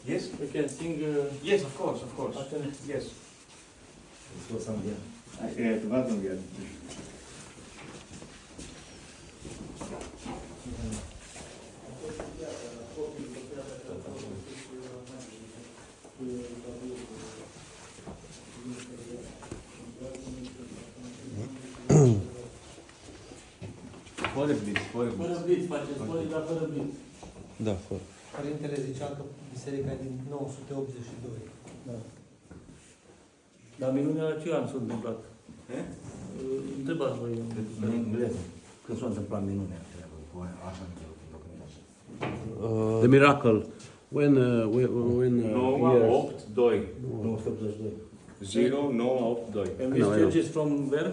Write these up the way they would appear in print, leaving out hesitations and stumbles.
Yes, we can sing. yes, of course, yes. Fără blitz, Fără blitz, faceți fără, dar fără blitz. Da, fără. Părintele zicea că biserica e din 982. Da. Dar minunea la ce an s-a întâmplat? Întrebați voi. Când s-a întâmplat minunea? Așa The miracle. When years? 982. 982. 0982. And this No, I church know. is from where?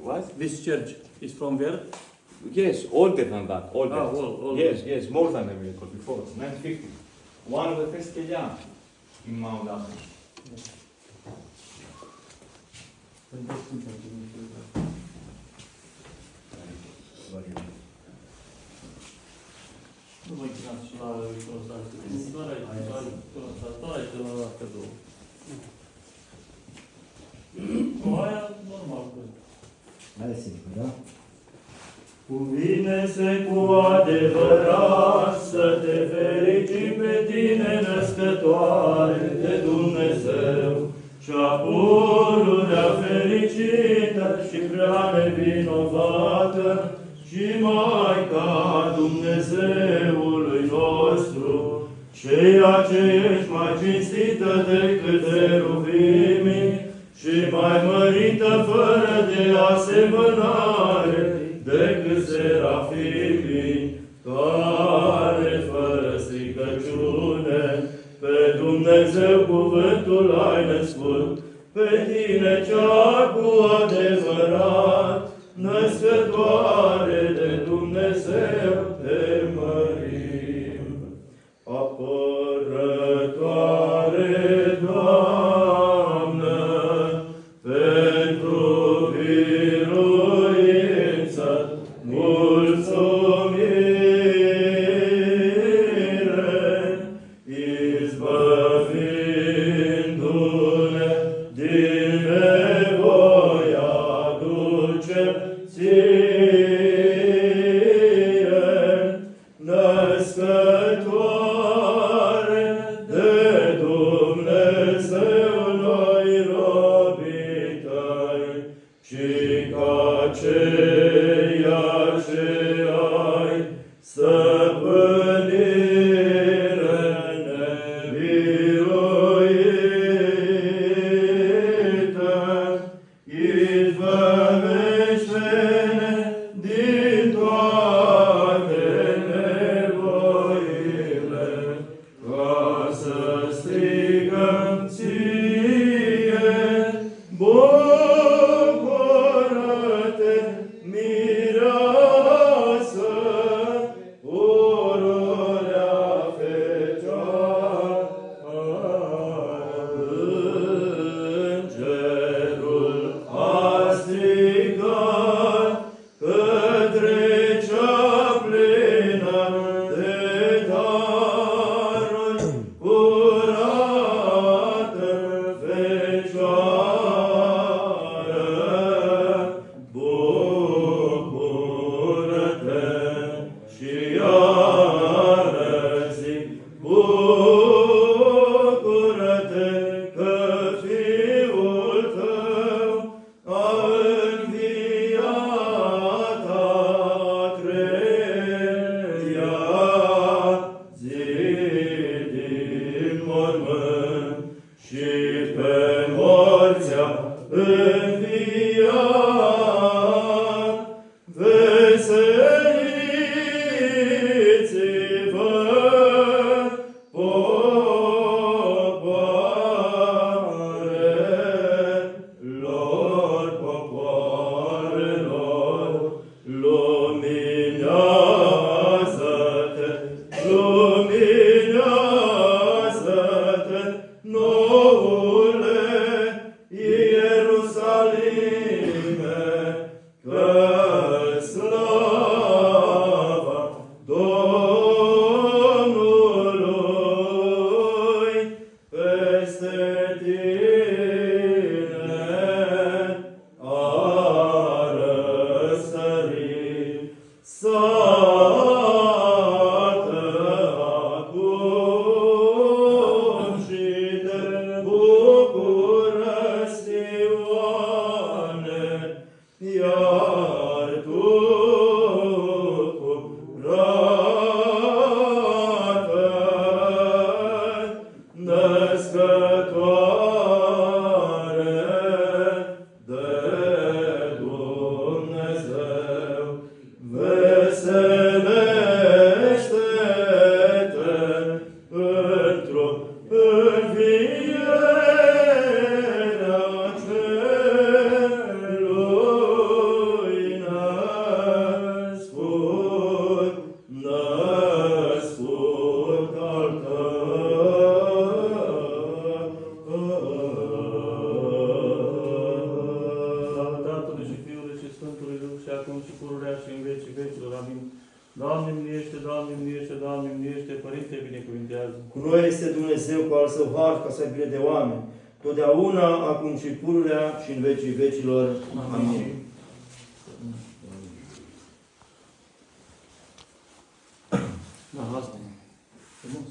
What? This church is from where? Yes, older than that. Older. Older. Yes, more than a miracle before. 950. One of the first Kenya in Mount Athos. Nu mă chinați și la iconostasă. Doar aici, doar aici, la astea două. O, aia normal. Mai simplu, da? Cuvine-se cu adevărat să te fericim pe tine, născătoare de Dumnezeu, cea pururea fericită și prea nevinovată, și Maica Dumnezeului nostru, ceea ce ești mai cinstită decât heruvimii și mai mărită fără de asemănare decât serafimii, care fără stricăciune pe Dumnezeu cuvântul ai născut, pe tine cea cu adevărat, născătoare de Dumnezeu te mărim. Apărătoare, Doamnă, pentru biruință, mulțumire, izbăvindu-ne din nevoia duce ție, născătoare de Dumnezeu noi robii tăi, și ca ceea ce ai Sată acum și te bucură, Sioane, iar tu curată, născătoare de Dumnezeu, veselește-te într-o învierea celui născut, născut al Slavă Tatălui și Fiului și Sfântului Duh și acum și pururea și în vecii vecilor. Amin. Doamne miliește, Doamne miliește, Doamne miliește, Părinte binecuvintează. Cu noi este Dumnezeu cu al său har ca să ai bine de oameni, totdeauna, acum și pururea și în vecii vecilor. Amin. Da, asta e. Frumos.